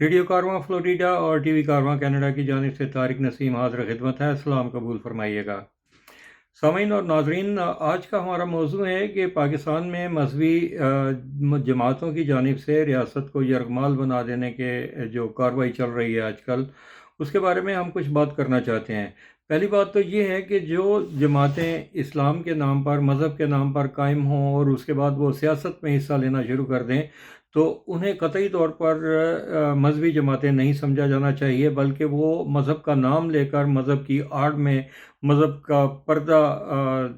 Radio کارواں Florida اور T V کارواں Canada کی جانب سے طارق نسیم حاضر خدمت ہے۔ سلام قبول فرمائیے گا سامعین اور ناظرین۔ آج کا ہمارا موضوع ہے کہ پاکستان میں مذہبی جماعتوں کی جانب سے ریاست کو یرغمال بنا دینے کے جو کارروائی چل رہی ہے آج کل، اس کے بارے میں ہم کچھ بات کرنا چاہتے ہیں۔ پہلی بات تو یہ ہے کہ جو جماعتیں اسلام کے نام پر، مذہب کے نام پر قائم ہوں اور اس کے بعد وہ سیاست میں حصہ لینا شروع کر دیں تو انہیں قطعی طور پر مذہبی جماعتیں نہیں سمجھا جانا چاہیے، بلکہ وہ مذہب کا نام لے کر، مذہب کی آڑ میں، مذہب کا پردہ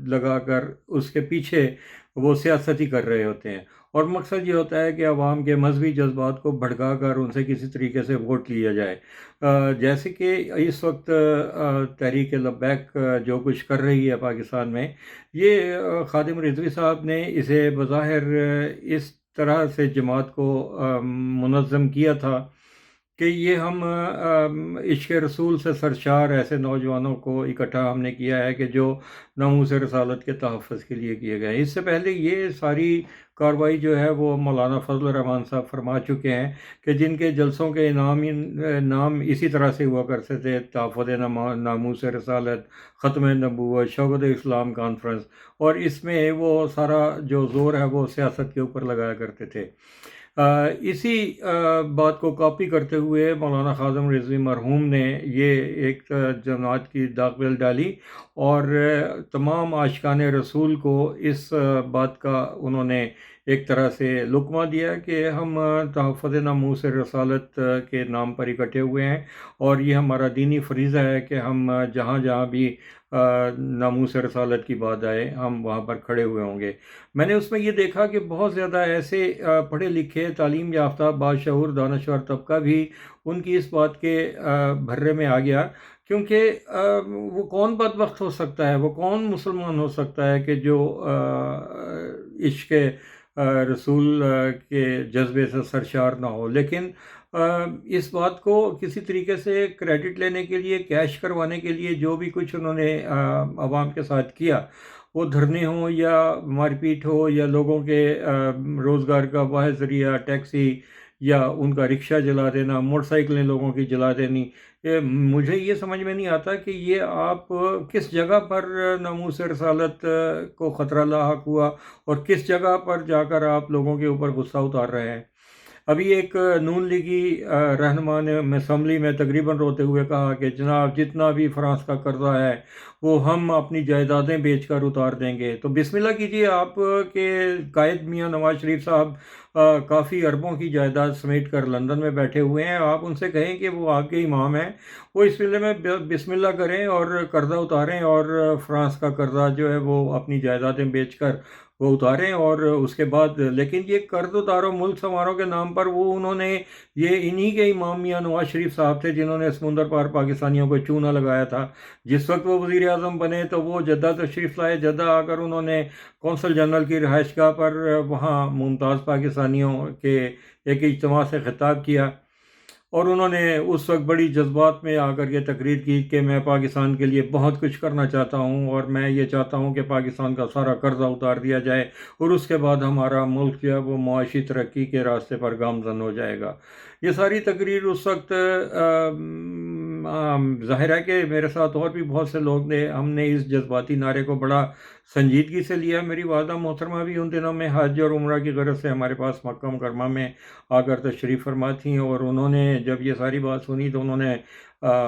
لگا کر اس کے پیچھے وہ سیاستی کر رہے ہوتے ہیں، اور مقصد یہ ہوتا ہے کہ عوام کے مذہبی جذبات کو بھڑکا کر ان سے کسی طریقے سے ووٹ لیا جائے۔ جیسے کہ اس وقت تحریک لبیک جو کچھ کر رہی ہے پاکستان میں، یہ خادم رضوی صاحب نے اسے بظاہر اس طرح سے جماعت کو منظم کیا تھا کہ یہ ہم عشق رسول سے سرشار ایسے نوجوانوں کو اکٹھا ہم نے کیا ہے کہ جو ناموس رسالت کے تحفظ کے لیے کیے گئے ہیں۔ اس سے پہلے یہ ساری کارروائی جو ہے وہ مولانا فضل الرحمان صاحب فرما چکے ہیں کہ جن کے جلسوں کے نام اسی طرح سے ہوا کرتے تھے: تحفظ ناموس رسالت، ختم نبوت، شوکت اسلام کانفرنس، اور اس میں وہ سارا جو زور ہے وہ سیاست کے اوپر لگایا کرتے تھے۔ اسی بات کو کاپی کرتے ہوئے مولانا خادم رضوی مرحوم نے یہ ایک جماعت کی داغ پہ ڈالی، اور تمام عاشقان رسول کو اس بات کا انہوں نے ایک طرح سے لقمہ دیا کہ ہم تحفظ ناموس رسالت کے نام پر اکٹھے ہوئے ہیں، اور یہ ہمارا دینی فریضہ ہے کہ ہم جہاں جہاں بھی ناموس رسالت کی بات آئے ہم وہاں پر کھڑے ہوئے ہوں گے۔ میں نے اس میں یہ دیکھا کہ بہت زیادہ ایسے پڑھے لکھے، تعلیم یافتہ، باشعور، دانشور طبقہ بھی ان کی اس بات کے بھرے میں آ گیا، کیونکہ وہ کون بدبخت ہو سکتا ہے، وہ کون مسلمان ہو سکتا ہے کہ جو عشق رسول کے جذبے سے سرشار نہ ہو، لیکن اس بات کو کسی طریقے سے کریڈٹ لینے کے لیے، کیش کروانے کے لیے جو بھی کچھ انہوں نے عوام کے ساتھ کیا، وہ دھرنے ہوں یا مار پیٹ ہو یا لوگوں کے روزگار کا واحد ذریعہ ٹیکسی یا ان کا رکشہ جلا دینا، موٹر سائیکلیں لوگوں کی جلا دینی، مجھے یہ سمجھ میں نہیں آتا کہ یہ آپ کس جگہ پر ناموس رسالت کو خطرہ لاحق ہوا اور کس جگہ پر جا کر آپ لوگوں کے اوپر غصہ اتار رہے ہیں۔ ابھی ایک نون لیگی رہنما نے اسمبلی میں تقریباً روتے ہوئے کہا کہ جناب جتنا بھی فرانس کا قرضہ ہے وہ ہم اپنی جائیدادیں بیچ کر اتار دیں گے۔ تو بسم اللہ کیجئے آپ کے قائد میاں نواز شریف صاحب کافی اربوں کی جائیداد سمیٹ کر لندن میں بیٹھے ہوئے ہیں، آپ ان سے کہیں کہ وہ آپ کے امام ہیں، وہ اس سلسلے میں بسم اللہ کریں اور قرضہ اتاریں، اور فرانس کا قرضہ جو ہے وہ اپنی جائیدادیں بیچ کر وہ اتاریں، اور اس کے بعد لیکن یہ قرض اتارو ملک سنوارو کے نام پر وہ انہوں نے، یہ انہی کے امام میاں نواز شریف صاحب تھے جنہوں نے سمندر پار پاکستانیوں کو چونا لگایا تھا۔ جس وقت وہ وزیر اعظم بنے تو وہ جدہ تشریف لائے، جدہ آ کر انہوں نے کونسل جنرل کی رہائش گاہ پر وہاں ممتاز پاکستانیوں کے ایک اجتماع سے خطاب کیا، اور انہوں نے اس وقت بڑی جذبات میں آ کر یہ تقریر کی کہ میں پاکستان کے لیے بہت کچھ کرنا چاہتا ہوں، اور میں یہ چاہتا ہوں کہ پاکستان کا سارا قرضہ اتار دیا جائے، اور اس کے بعد ہمارا ملک جو ہے وہ معاشی ترقی کے راستے پر گامزن ہو جائے گا۔ یہ ساری تقریر اس وقت ظاہر ہے کہ میرے ساتھ اور بھی بہت سے لوگ نے، ہم نے اس جذباتی نعرے کو بڑا سنجیدگی سے لیا۔ میری والدہ محترمہ بھی ان دنوں میں حج اور عمرہ کی غرض سے ہمارے پاس مکہ مکرمہ میں آ کر تشریف فرما تھیں، اور انہوں نے جب یہ ساری بات سنی تو انہوں نے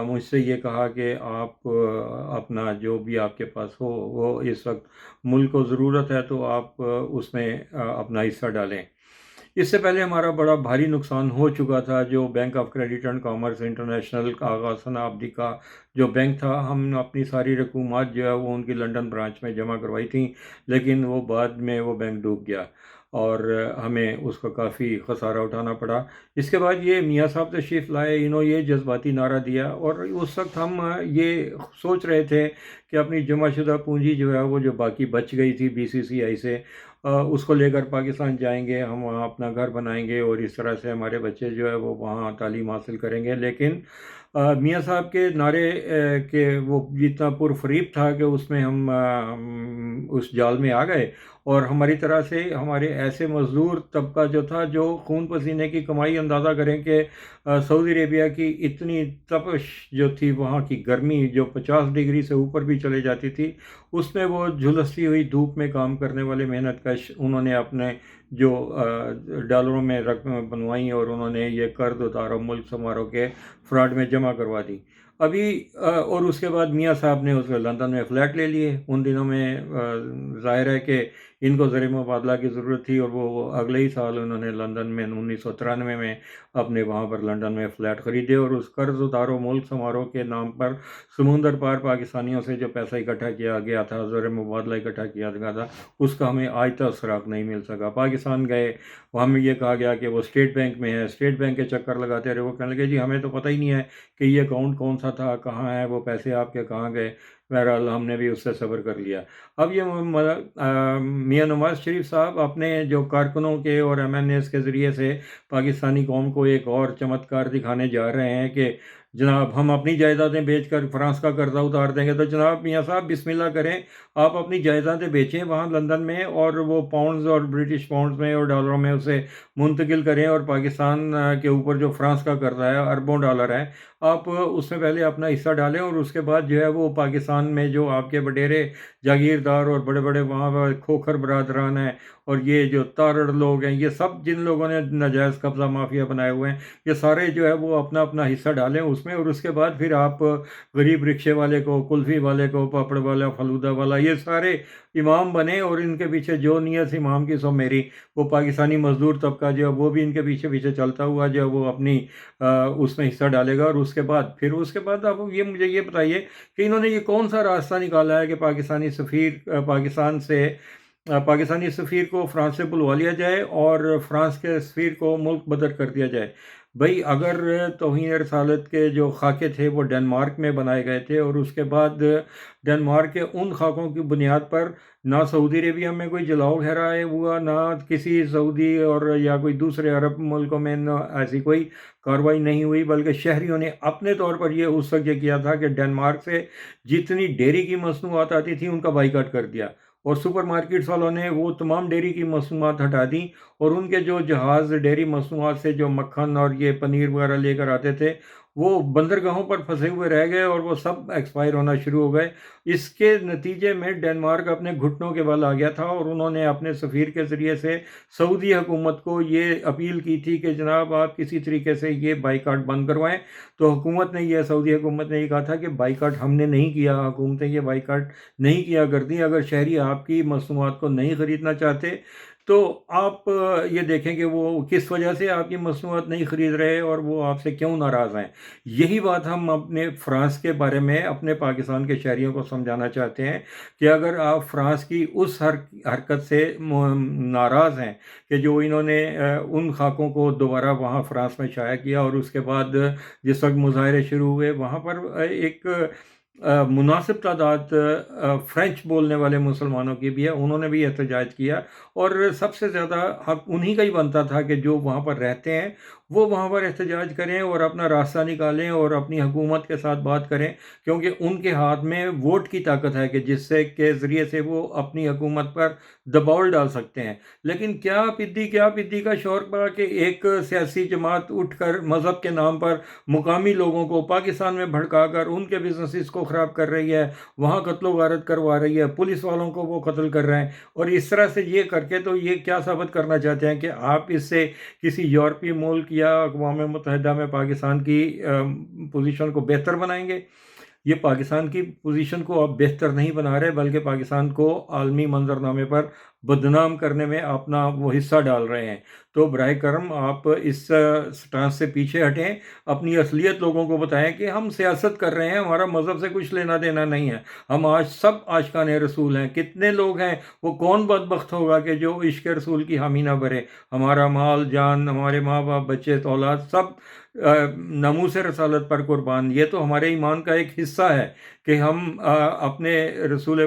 مجھ سے یہ کہا کہ آپ اپنا جو بھی آپ کے پاس ہو، وہ اس وقت ملک کو ضرورت ہے تو آپ اس میں اپنا حصہ ڈالیں۔ اس سے پہلے ہمارا بڑا بھاری نقصان ہو چکا تھا، جو bank of credit and commerce international کا آغا ثنا آبادی کا جو بینک تھا، ہم نے اپنی ساری رقومات جو ہے وہ ان کی لنڈن برانچ میں جمع کروائی تھیں، لیکن وہ بعد میں وہ بینک ڈوب گیا اور ہمیں اس کا کافی خسارہ اٹھانا پڑا۔ اس کے بعد یہ میاں صاحب تشریف لائے، انہوں یہ جذباتی نعرہ دیا، اور اس وقت ہم یہ سوچ رہے تھے کہ اپنی جمع شدہ پونجی جو ہے وہ جو باقی بچ گئی تھی BCCI سے، اس کو لے کر پاکستان جائیں گے، ہم وہاں اپنا گھر بنائیں گے، اور اس طرح سے ہمارے بچے جو ہے وہ وہاں تعلیم حاصل کریں گے۔ لیکن میاں صاحب کے نعرے کہ وہ اتنا پرفریب تھا کہ اس میں ہم اس جال میں آ گئے، اور ہماری طرح سے ہمارے ایسے مزدور طبقہ جو تھا جو خون پسینے کی کمائی، اندازہ کریں کہ سعودی عربیہ کی اتنی تپش جو تھی، وہاں کی گرمی جو 50 ڈگری سے اوپر بھی چلے جاتی تھی، اس میں وہ جھلستی ہوئی دھوپ میں کام کرنے والے محنت کش، انہوں نے اپنے جو ڈالروں میں رقم بنوائیں اور انہوں نے یہ قرض اتارو ملک سمارو کے فراڈ میں جمع کروا دی ابھی۔ اور اس کے بعد میاں صاحب نے اس لندن میں فلیٹ لے لیے۔ ان دنوں میں ظاہر ہے کہ ان کو زر مبادلہ کی ضرورت تھی، اور وہ اگلے ہی سال انہوں نے لندن میں 1993 میں اپنے وہاں پر لندن میں فلیٹ خریدے، اور اس قرض اتارو ملک سمارو کے نام پر سمندر پار پاکستانیوں سے جو پیسہ اکٹھا کیا گیا تھا، زر مبادلہ اکٹھا کیا گیا تھا، اس کا ہمیں آج تک سراغ نہیں مل سکا۔ پاکستان گئے، وہاں میں یہ کہا گیا کہ وہ اسٹیٹ بینک میں ہے، اسٹیٹ بینک کے چکر لگاتے رہے۔ وہ کہنے لگے جی ہمیں تو پتہ ہی نہیں ہے کہ یہ اکاؤنٹ کون سا تھا، کہاں ہے، وہ پیسے آپ کے کہاں گئے۔ بہرحال ہم نے بھی اس سے صبر کر لیا۔ اب یہ میاں نواز شریف صاحب اپنے جو کارکنوں کے اور ایم این ایز کے ذریعے سے پاکستانی قوم کو ایک اور چمتکار دکھانے جا رہے ہیں کہ جناب ہم اپنی جائیدادیں بیچ کر فرانس کا قرضہ اتار دیں گے۔ تو جناب میاں صاحب بسم اللہ کریں، آپ اپنی جائیدادیں بیچیں وہاں لندن میں، اور وہ پاؤنڈز اور برٹش پاؤنڈز میں اور ڈالروں میں اسے منتقل کریں، اور پاکستان کے اوپر جو فرانس کا قرضہ ہے اربوں ڈالر ہے، آپ اس میں پہلے اپنا حصہ ڈالیں، اور اس کے بعد جو ہے وہ پاکستان میں جو آپ کے وڈیرے جاگیردار اور بڑے بڑے وہاں پر کھوکھر برادران ہیں، اور یہ جو تارڑ لوگ ہیں، یہ سب جن لوگوں نے ناجائز قبضہ مافیا بنائے ہوئے ہیں، یہ سارے جو ہے وہ اپنا اپنا حصہ ڈالیں اس میں، اور اس کے بعد پھر آپ غریب رکشے والے کو، کلفی والے کو، پاپڑ والا، فلودہ والا، یہ سارے امام بنے، اور ان کے پیچھے جو نیت امام کی سو میری، وہ پاکستانی مزدور طبقہ جو ہے وہ بھی ان کے پیچھے پیچھے چلتا ہوا جو ہے وہ اپنی اس میں حصہ ڈالے گا۔ اور اس کے بعد آپ یہ مجھے یہ بتائیے کہ انہوں نے یہ کون سا راستہ نکالا ہے کہ پاکستانی سفیر کو فرانس سے بلوا لیا جائے اور فرانس کے سفیر کو ملک بدر کر دیا جائے۔ بھئی اگر توہین رسالت کے جو خاکے تھے وہ ڈنمارک میں بنائے گئے تھے، اور اس کے بعد ڈنمارک کے ان خاکوں کی بنیاد پر نہ سعودی عربیہ میں کوئی جلاؤ گھیرائے ہوا، نہ کسی سعودی اور یا کوئی دوسرے عرب ملکوں میں نہ ایسی کوئی کارروائی نہیں ہوئی، بلکہ شہریوں نے اپنے طور پر یہ اس وقت یہ کیا تھا کہ ڈنمارک سے جتنی ڈیری کی مصنوعات آتی تھی ان کا بائیکاٹ کر دیا، اور سپر مارکیٹس والوں نے وہ تمام ڈیری کی مصنوعات ہٹا دیں، اور ان کے جو جہاز ڈیری مصنوعات سے جو مکھن اور یہ پنیر وغیرہ لے کر آتے تھے وہ بندرگاہوں پر پھنسے ہوئے رہ گئے، اور وہ سب ایکسپائر ہونا شروع ہو گئے۔ اس کے نتیجے میں ڈنمارک اپنے گھٹنوں کے بل آ گیا تھا، اور انہوں نے اپنے سفیر کے ذریعے سے سعودی حکومت کو یہ اپیل کی تھی کہ جناب آپ کسی طریقے سے یہ بائیکاٹ بند کروائیں۔ تو سعودی حکومت نے یہ کہا تھا کہ بائیکاٹ ہم نے نہیں کیا، حکومتیں یہ بائیکاٹ نہیں کیا کرتی، اگر شہری آپ کی مصنوعات کو نہیں خریدنا چاہتے تو آپ یہ دیکھیں کہ وہ کس وجہ سے آپ کی مصنوعات نہیں خرید رہے اور وہ آپ سے کیوں ناراض ہیں۔ یہی بات ہم اپنے فرانس کے بارے میں اپنے پاکستان کے شہریوں کو سمجھانا چاہتے ہیں کہ اگر آپ فرانس کی اس حرکت سے ناراض ہیں کہ جو انہوں نے ان خاکوں کو دوبارہ وہاں فرانس میں شائع کیا، اور اس کے بعد جس وقت مظاہرے شروع ہوئے وہاں پر ایک مناسب تعداد فرینچ بولنے والے مسلمانوں کی بھی ہے، انہوں نے بھی احتجاج کیا، اور سب سے زیادہ حق انہی کا ہی بنتا تھا کہ جو وہاں پر رہتے ہیں وہ وہاں پر احتجاج کریں اور اپنا راستہ نکالیں اور اپنی حکومت کے ساتھ بات کریں، کیونکہ ان کے ہاتھ میں ووٹ کی طاقت ہے کہ جس سے کے ذریعے سے وہ اپنی حکومت پر دباؤ ڈال سکتے ہیں۔ لیکن کیا پدی کا شور پڑا کہ ایک سیاسی جماعت اٹھ کر مذہب کے نام پر مقامی لوگوں کو پاکستان میں بھڑکا کر ان کے بزنسز کو خراب کر رہی ہے، وہاں قتل و غارت کروا رہی ہے، پولیس والوں کو وہ قتل کر رہے ہیں، اور اس طرح سے یہ کر کے تو یہ کیا ثابت کرنا چاہتے ہیں کہ آپ اس سے کسی یورپی ملک یا اقوام متحدہ میں پاکستان کی پوزیشن کو بہتر بنائیں گے؟ یہ پاکستان کی پوزیشن کو آپ بہتر نہیں بنا رہے، بلکہ پاکستان کو عالمی منظرنامے پر بدنام کرنے میں اپنا وہ حصہ ڈال رہے ہیں۔ تو براہ کرم آپ اس سٹانس سے پیچھے ہٹیں، اپنی اصلیت لوگوں کو بتائیں کہ ہم سیاست کر رہے ہیں، ہمارا مذہب سے کچھ لینا دینا نہیں ہے، ہم آج سب عاشقان رسول ہیں۔ کتنے لوگ ہیں، وہ کون بدبخت ہوگا کہ جو عشق رسول کی حامی نہ بھرے؟ ہمارا مال جان، ہمارے ماں باپ، بچے، اولاد سب ناموس رسالت پر قربان۔ یہ تو ہمارے ایمان کا ایک حصہ ہے کہ ہم اپنے رسول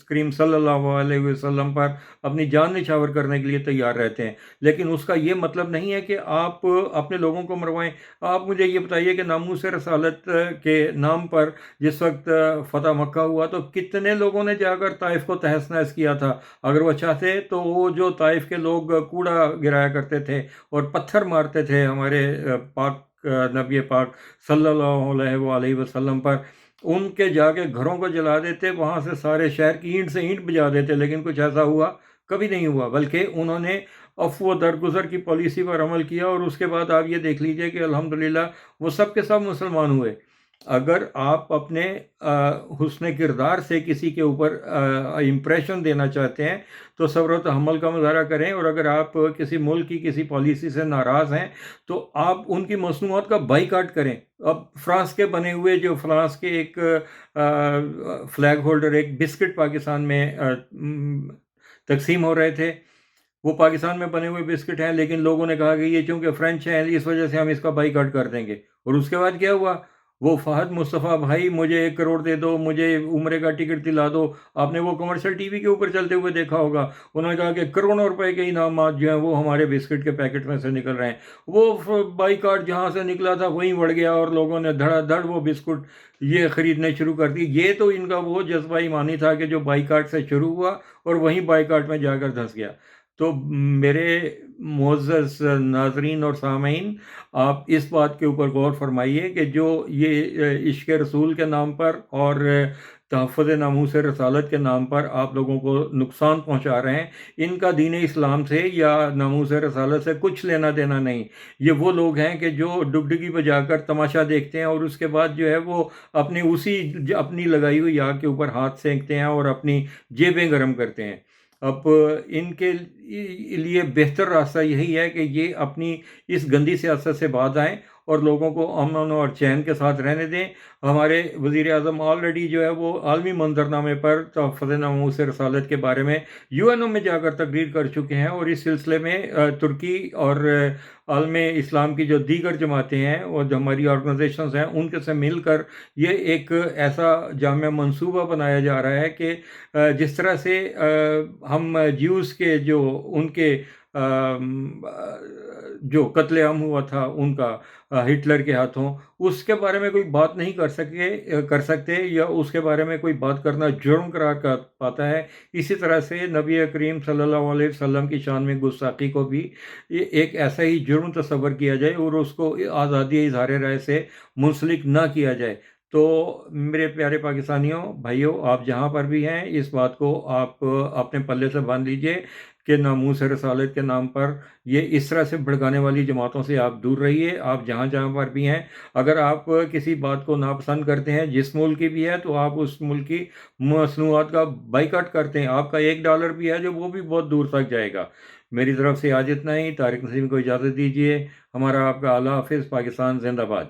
کریم صلی اللہ علیہ وسلم نام پر اپنی جان نچھاور کرنے کے لیے تیار رہتے ہیں، لیکن اس کا یہ مطلب نہیں ہے کہ آپ اپنے لوگوں کو مروائیں۔ آپ مجھے یہ بتائیے کہ ناموس رسالت کے نام پر جس وقت فتح مکہ ہوا تو کتنے لوگوں نے جا کر طائف کو تہس نہس کیا تھا؟ اگر وہ چاہتے تو وہ جو طائف کے لوگ کوڑا گرایا کرتے تھے اور پتھر مارتے تھے ہمارے پاک نبی پاک صلی اللہ علیہ وآلہ وسلم پر، ان کے جا کے گھروں کو جلا دیتے، وہاں سے سارے شہر کی اینٹ سے اینٹ بجا دیتے، لیکن کچھ ایسا ہوا کبھی نہیں ہوا، بلکہ انہوں نے عفو و درگزر کی پالیسی پر عمل کیا، اور اس کے بعد آپ یہ دیکھ لیجئے کہ الحمدللہ وہ سب کے سب مسلمان ہوئے۔ اگر آپ اپنے حسن کردار سے کسی کے اوپر امپریشن دینا چاہتے ہیں تو صبر و تحمل کا مظاہرہ کریں، اور اگر آپ کسی ملک کی کسی پالیسی سے ناراض ہیں تو آپ ان کی مصنوعات کا بائیکاٹ کریں۔ اب فرانس کے بنے ہوئے، جو فرانس کے ایک فلیگ ہولڈر ایک بسکٹ پاکستان میں تقسیم ہو رہے تھے، وہ پاکستان میں بنے ہوئے بسکٹ ہیں، لیکن لوگوں نے کہا کہ یہ چونکہ فرینچ ہیں اس وجہ سے ہم اس کا بائیکاٹ کر دیں گے، اور اس کے بعد کیا ہوا؟ وہ فہد مصطفیٰ بھائی مجھے 1 کروڑ دے دو، مجھے عمرے کا ٹکٹ دلا دو، آپ نے وہ کمرشل ٹی وی کے اوپر چلتے ہوئے دیکھا ہوگا، انہوں نے کہا کہ کروڑوں روپے کے انعامات جو ہیں وہ ہمارے بسکٹ کے پیکٹ میں سے نکل رہے ہیں۔ وہ بائیکاٹ جہاں سے نکلا تھا وہیں بڑھ گیا، اور لوگوں نے دھڑا دھڑ وہ بسکٹ یہ خریدنے شروع کر دی۔ یہ تو ان کا وہ جذبہ ایمانی تھا کہ جو بائیکاٹ سے شروع ہوا اور وہیں بائیکاٹ میں جا کر دھنس گیا۔ تو میرے معزز ناظرین اور سامعین، آپ اس بات کے اوپر غور فرمائیے کہ جو یہ عشق رسول کے نام پر اور تحفظ ناموس رسالت کے نام پر آپ لوگوں کو نقصان پہنچا رہے ہیں، ان کا دین اسلام سے یا ناموس رسالت سے کچھ لینا دینا نہیں۔ یہ وہ لوگ ہیں کہ جو ڈگڈگی بجا کر تماشا دیکھتے ہیں، اور اس کے بعد جو ہے وہ اپنی لگائی ہوئی آگ کے اوپر ہاتھ سینکتے ہیں اور اپنی جیبیں گرم کرتے ہیں۔ اب ان کے لیے بہتر راستہ یہی ہے کہ یہ اپنی اس گندی سیاست سے باز آئیں اور لوگوں کو امن اور چین کے ساتھ رہنے دیں۔ ہمارے وزیر اعظم آلریڈی جو ہے وہ عالمی منظرنامے پر تحفظ ناموس رسالت کے بارے میں UN میں جا کر تقریر کر چکے ہیں، اور اس سلسلے میں ترکی اور عالم اسلام کی جو دیگر جماعتیں ہیں اور جو ہماری آرگنائزیشنز ہیں ان کے سے مل کر یہ ایک ایسا جامع منصوبہ بنایا جا رہا ہے کہ جس طرح سے ہم جیوز کے جو ان کے جو قتل عام ہوا تھا ان کا ہٹلر کے ہاتھوں، اس کے بارے میں کوئی بات نہیں کر سکتے یا اس کے بارے میں کوئی بات کرنا جرم قرار پاتا ہے، اسی طرح سے نبی کریم صلی اللہ علیہ وسلم کی شان میں گستاخی کو بھی ایک ایسا ہی جرم تصور کیا جائے اور اس کو آزادی اظہار رائے سے منسلک نہ کیا جائے۔ تو میرے پیارے پاکستانیوں، بھائیوں، آپ جہاں پر بھی ہیں اس بات کو آپ اپنے پلے سے باندھ لیجئے کہ ناموس رسالت کے نام پر یہ اس طرح سے بھڑکانے والی جماعتوں سے آپ دور رہیے۔ آپ جہاں جہاں پر بھی ہیں، اگر آپ کسی بات کو ناپسند کرتے ہیں جس ملک کی بھی ہے تو آپ اس ملک کی مصنوعات کا بائیکاٹ کرتے ہیں، آپ کا $1 بھی ہے جو وہ بھی بہت دور تک جائے گا۔ میری طرف سے آج اتنا ہی۔ طارق نسیم کو اجازت دیجیے۔ ہمارا آپ کا اعلیٰ حافظ۔ پاکستان زندہ باد۔